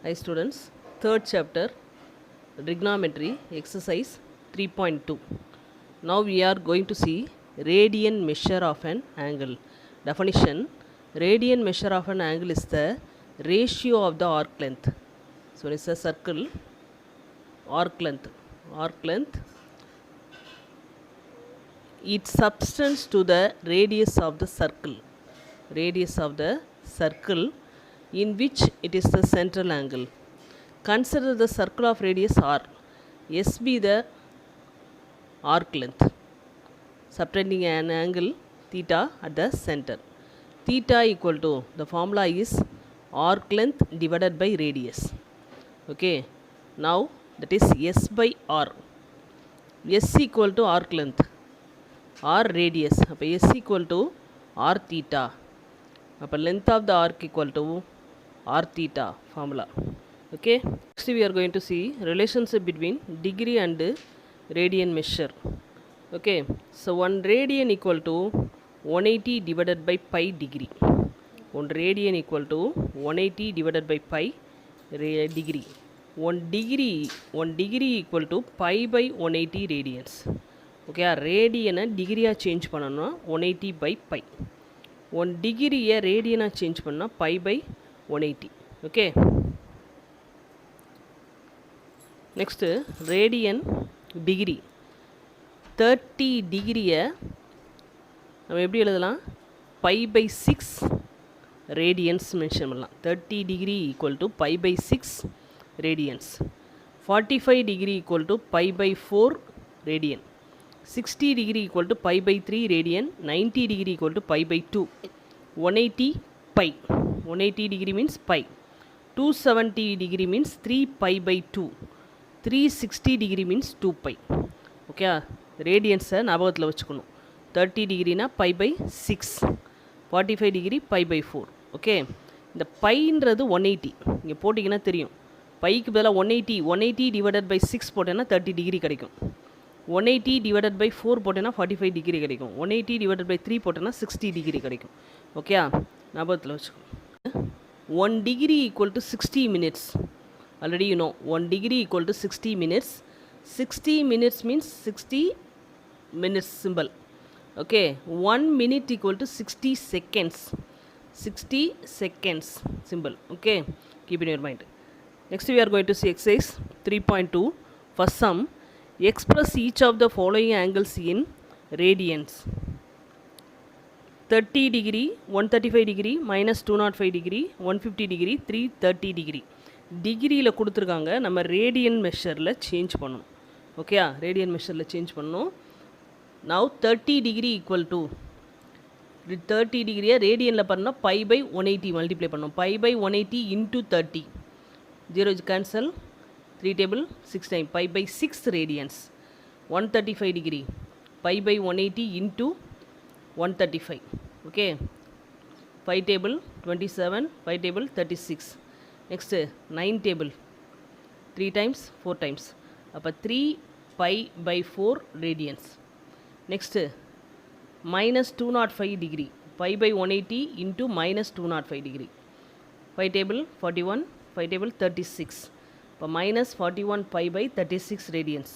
Hi students, third chapter trigonometry exercise 3.2. Now we are going to see radian measure of an angle. Definition: radian measure of an angle is the ratio of the arc length. So it's a circle, arc length, its substance to the radius of the circle in which it is the central angle. Consider the circle of radius r. S be the arc length, subtending an angle theta at the center. Theta equal to, the formula is arc length divided by radius. Okay, now that is S by r. S equal to arc length, r radius. அப்போ S equal to r theta. அப்போ length of the arc equal to r theta formula. Okay, next we are going to see relationship between degree and radian measure. Okay, so 1 radian equal to 180 divided by pi degree. 1 radian equal to 180 divided by pi degree. 1 degree equal to pi by 180 radians. Okay, radian degree change பண்ணனும்னா 180 by pi. 1 degree radian change பண்ணா pi by 180. Okay, next radian degree. 30 degree நம்ம எப்படி எழுதலாம்? pi by 6 radians mention பண்ணலாம். 30 degree equal to pi by 6 radians. 45 degree equal to pi by 4 radian. 60 degree equal to pi by 3 radian. 90 degree equal to pi by 2. 180 pi. 180 degree means pi. 270 degree means 3 pi by 2. 360 degree means 2 pi. Okay, radians ஞாபகத்தில் வச்சுக்கணும். 30 degree na pi by 6. 45 degree pi by 4. Okay, இந்த பைன்றது 180 இங்கே போட்டிங்கன்னா தெரியும். Bike பதிலாக 180 divided by 6 போட்டேன்னா 30 degree கிடைக்கும். 180 divided by 4 போட்டேன்னா 45 டிகிரி கிடைக்கும். 180 டிவைடட் பை 3 போட்டேன்னா 60 டிகிரி கிடைக்கும். ஓகே, ஞாபகத்தில் வச்சுக்கோங்க. 1 degree equal to 60 minutes. Already you know 1 degree equal to 60 minutes. 60 minutes means 60 minutes symbol. Okay, 1 minute equal to 60 seconds. 60 seconds symbol. Okay, keep in your mind. Next we are going to see exercise 3.2. For sum, express each of the following angles in radians. 30 degree, 135 degree, minus 205 degree, 150 degree, 330 degree. டிகிரியில் கொடுத்துருக்காங்க, நம்ம radian மெஷரில் change பண்ணணும். Okay, radian மெஷரில் change பண்ணணும். now 30 degree equal to 30 degree ரேடியனில் பண்ணால் pi by 180 multiply பண்ணணும். pi by 180 into 30. 0 is cancel. 3 table 6 time. Pi by 6 radians. 135 degree. Pi by 180 into 135. Okay. 5 table 27. 5 table 36. Next 9 table 3 times 4 times. அப்போ 3 pi by 4 radians. Next minus 205 degree. Pi by 180 into minus 205 degree. 5 table 41. 5 table 36. இப்போ minus 41 pi by 36 radians.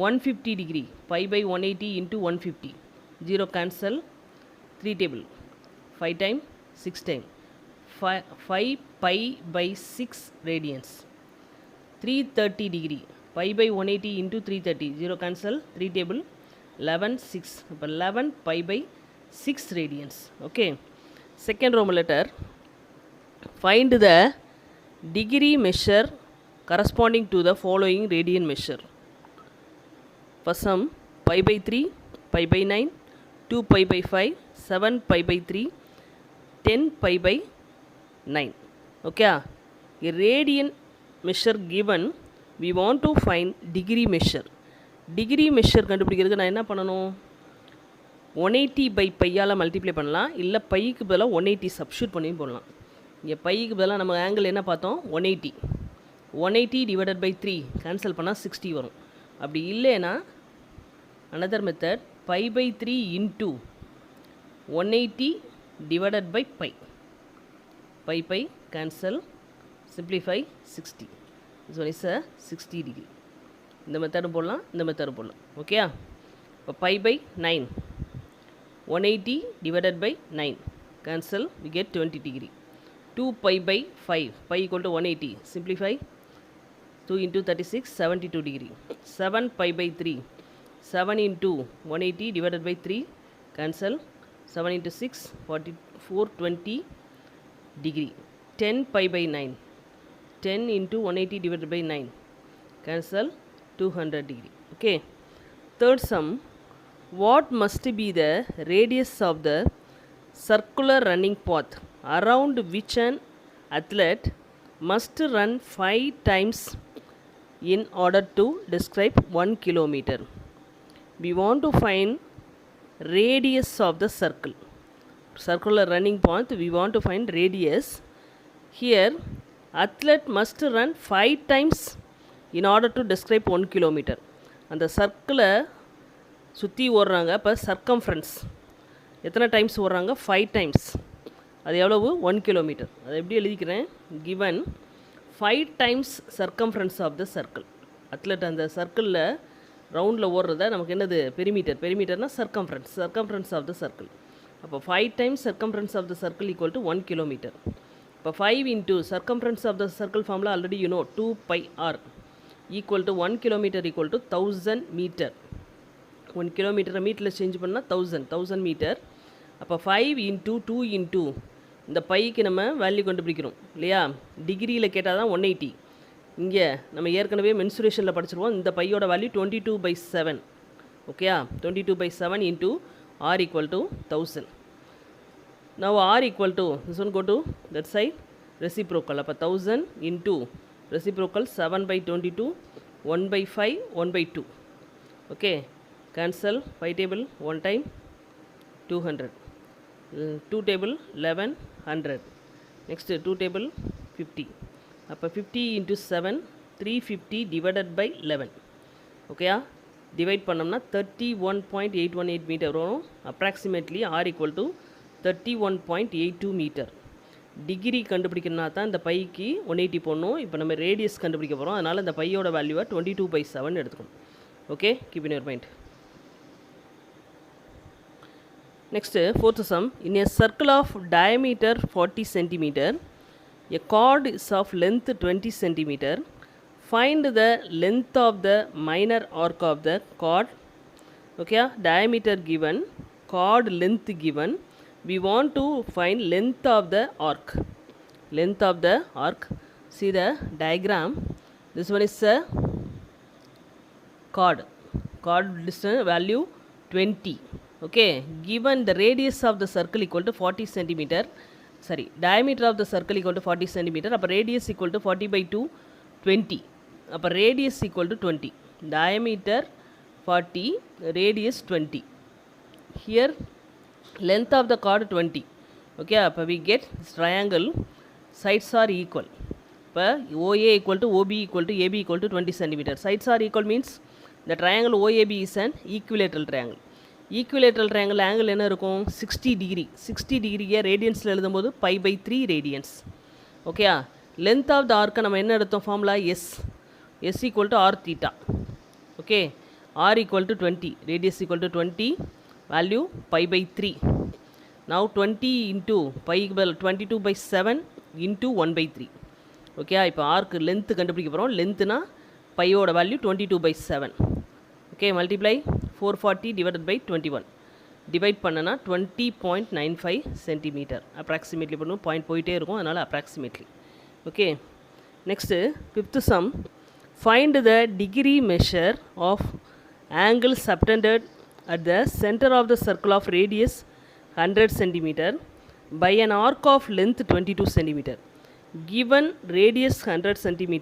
150 degree. Pi by 180 into 150. 0 cancel. 3 table 5 time 6 time. 5 pi by 6 radians. 330 degree. Pi by 180 into 330. 0 cancel. 3 table 11 6. இப்போ 11 pi by 6 radians. Okay, second Roman letter. Find the degree measure corresponding to the following radian measure. For sum, pi by 3, pi by 9, 2 pi by 5, 7 pi by 3, 10 pi by 9. Okay, a radian measure given, we want to find degree measure. Degree measure கண்டுபிடிக்கிறதுக்கு நான் என்ன பண்ணணும்? 180 by பையால் multiply பண்ணலாம், இல்லை bike பதிலாக 180 substitute பண்ணி போடலாம். இங்கே பைக்கு பதிலாக நம்ம ஆங்கிள் என்ன பார்த்தோம்? 180. 180 டிவைடட் பை 3 கேன்சல் பண்ணால் 60 வரும். அப்படி இல்லைன்னா another method, pi by 3 into 180 divided by pi. pi cancel simplify 60. This one is a 60 degree. இந்த மெத்தடும் போடலாம், இந்த மெத்தடும் போடலாம். ஓகேயா? இப்போ pi by 9. 180 divided by 9. Cancel, we get 20 degree. 2 pi by 5. Pi equal to 180. Simplify. 2 into 36, 72 degree. 7 pi by 3. 7 into 180 divided by 3. Cancel. 7 into 6, 44, 20 degree. 10 pi by 9. 10 into 180 divided by 9. Cancel. 200 degree. Okay. Third sum. What must be the radius of the circular running path around which an athlete must run 5 times in order to describe 1 kilometer? We want to find radius of the circle. Circular running path, we want to find radius. Here, athlete must run 5 times in order to describe 1 kilometer. அந்த சர்க்கிளை சுற்றி ஓடுறாங்க. இப்போ circumference எத்தனை times ஓடுறாங்க? 5 times. அது எவ்வளவு? 1 kilometre. அதை எப்படி எழுதிக்கிறேன்? Given 5 times circumference of the circle. Athlete அந்த சர்க்கிளில் ரவுண்டில் ஓடுறத நமக்கு என்னது? பெரிமீட்டர். பெரிமீட்டர்னால் சர்க்கம்ஃபரன்ஸ் ஆஃப் த சர்க்கிள். அப்போ 5 times circumference of the circle equal to 1 kilometre. இப்போ 5 into circumference of the circle formula already you know 2 pi r equal to 1 kilometre equal to 1000 metre. 1 கிலோமீட்டரை மீட்டரில் சேஞ்ச் பண்ணால் 1000 metre. அப்போ 5 into 2 into இந்த bike நம்ம value கண்டுபிடிக்கிறோம் இல்லையா? டிகிரியில் கேட்டால் தான் 180. இங்கே நம்ம ஏற்கனவே மென்சுரேஷனில் படிச்சிருவோம். இந்த பையோட வேல்யூ 22/7. ஓகேயா? 22/7 into r equal to 1000. Now r equal to, this one go to that side, reciprocal. அப்போ 1000 into reciprocal 7/22, 1/5, 1/2. Okay, cancel 5 table 1 time 200, 2 table 1100, next 2 table 50. அப்போ 50 into 7, 350 divided by 11. ஓகேயா? டிவைட் பண்ணோம்னா 31.818 மீட்டர் வரும். Approximately r equal to 31.82 metre. Degree கண்டுபிடிக்கணும்னா தான் இந்த bike 180 போடணும். இப்போ நம்ம ரேடியஸ் கண்டுபிடிக்க போகிறோம். அதனால் இந்த பையோட வேல்யூவை 22/7 எடுத்துக்கணும். Okay, keep in your mind. Next fourth sum. In a circle of diameter 40 centimetre, a chord is of length 20 centimeter. Find the length of the minor arc of the chord. Okay, diameter given, chord length given. We want to find length of the arc. Length of the arc. See the diagram. This one is a chord. Chord distance value 20. Okay. Given the radius of the circle equal to 40 centimeter. Sorry, diameter of the circle equal to 40 centimeter. Upper radius equal to 40/2, 20. Upper radius equal to 20. Diameter 40, radius 20. Here length of the chord 20. Okay, அப்போ we get this triangle sides are equal. இப்போ OA equal to OB equal to AB equal to 20 cm. Sides are equal means the triangle OAB is an equilateral triangle. Equilateral triangle angle என்ன இருக்கும்? 60 degree. 60 டிகிரியை ரேடியன்ஸில் எழுதும்போது pi/3 radians. ஓகேயா? Length of the ஆர்க்கை நம்ம என்ன எடுத்தோம்? Formula S equal to r theta. Okay, r equal to 20, radius equal to 20, value pi/3. Now 20 into pi 22/7 into 1/3. Okay, இப்போ arc length கண்டுபிடிக்க போகிறோம். லென்த்துனா பையோட value 22/7. Okay, multiply 440 divided by 21. Divide பண்ணனா 20.95 centimetre. Approximately பண்ணுவோம், பாயிண்ட் போயிட்டே இருக்கும், அதனால் approximately. Okay, next fifth sum. Find the degree measure of angle subtended at the center of the circle of radius 100 cm by an arc of length 22 cm. Given radius 100 cm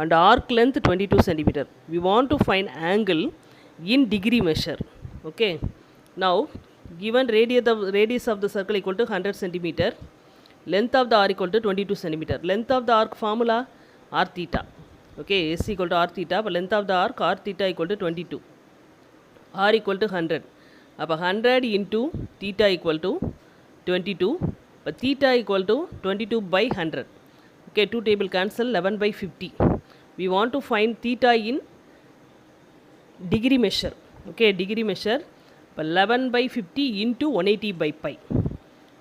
and arc length 22 cm. We want to find angle in degree measure. Okay. Now, given radius of the circle equal to 100 cm, length of the arc equal to 22 cm. Length of the arc formula r theta. Okay, S equal to r theta. But length of the arc r theta equal to 22. R equal to 100. அப்போ 100 into theta equal to 22. But theta equal to 22/100. Okay, 2 table cancel, 11 by 50. We want to find theta in degree measure. Okay, degree measure. 11 by 50 into 180 by pi.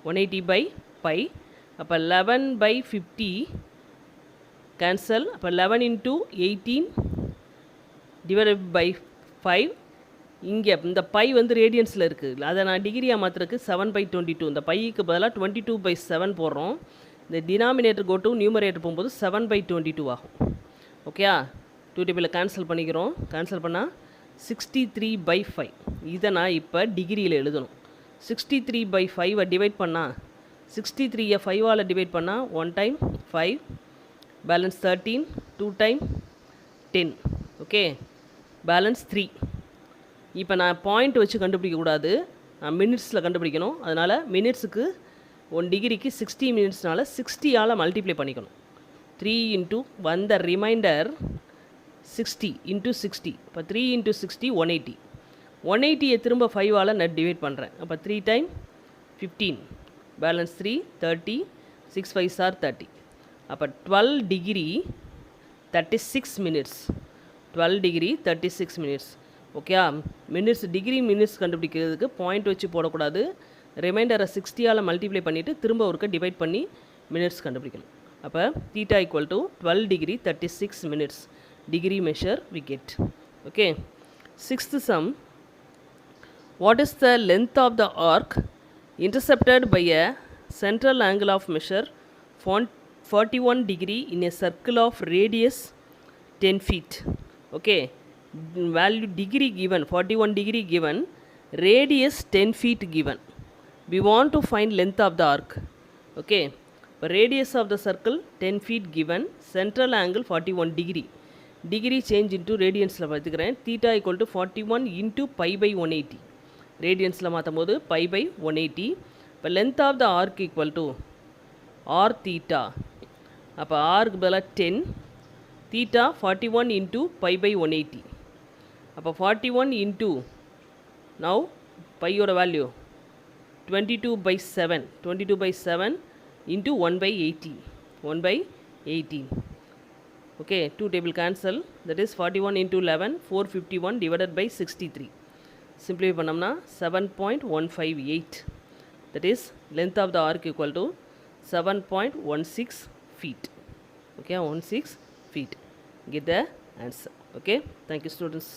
180 by pi. 11 by 50 cancel. 11 into 18 divided by 5. இங்கே இந்த by வந்து ரேடியன்ஸில் இருக்குது, அதை நான் டிகிரியாக மாற்றுறதுக்கு 7/22. இந்த bike பதிலாக 22/7 போடுறோம். இந்த டினாமினேட்டர் கோ டு நியூமரேட்டர் போகும்போது 7/22 ஆகும். ஓகேயா, 2 டேபிளில் கேன்சல் பண்ணிக்கிறோம். கேன்சல் பண்ணால் 63/5. இதை நான் இப்போ டிகிரியில் எழுதணும். 63/5 டிவைட் பண்ணால் 63 5ஆல் டிவைட் பண்ணால் 1 time 5 balance 13, 2 time 10. Okay, balance 3. இப்போ நான் பாயிண்ட் வச்சு கண்டுபிடிக்கக்கூடாது, நான் மினிட்ஸில் கண்டுபிடிக்கணும். அதனால் மினிட்ஸுக்கு 1 டிகிரிக்கு 60 மினிட்ஸ்னால 60ஆல் மல்டிப்ளை பண்ணிக்கணும். 3 இன்ட்டு வந்த ரிமைண்டர் 60 இன்ட்டு 60. இப்போ 3 இன்ட்டு 60 180. 180 திரும்ப 5ஆல் நான் டிவைட் பண்ணுறேன். அப்போ 3 டைம் 15 பேலன்ஸ் 3 30 6 5 ஆர் 30. அப்போ 12 degree 36 minutes. 12 degree 36 minutes. Okay, minutes degree minutes கண்டுபிடிக்கிறதுக்கு பாயிண்ட் வச்சு போடக்கூடாது. ரிமைண்டரை 60ஆல் மல்டிப்ளை பண்ணிவிட்டு திரும்ப ஒருக்க டிவைட் பண்ணி மினிட்ஸ் கண்டுபிடிக்கணும். அப்போ theta equal to 12 degree 36 minutes degree measure we get. Okay, 6th sum. What is the length of the arc intercepted by a central angle of measure 41 degree in a circle of radius 10 feet? Okay, value degree given 41 degree given, radius 10 feet given. We want to find length of the arc. Okay, radius of the circle 10 feet given, central angle 41 degree. Degree change into radians la paathukiren. Theta equal to 41 into pi by 180. Radians la maathumbodu pi by 180. இப்போ length of the arc equal to r theta. அப்போ r க்கு பதிலா 10, theta 41 into pi by 180. அப்போ 41 into now pi யோட value 22/7. 22/7 into 1/18. 1/18. Okay, 2 table cancel. That is 41 into 11 451 divided by 63. Simplify பண்ணோம்னா 7.158. That is length of the arc equal to 7.16 feet. Okay, 16 feet. Get the answer. Okay, thank you students.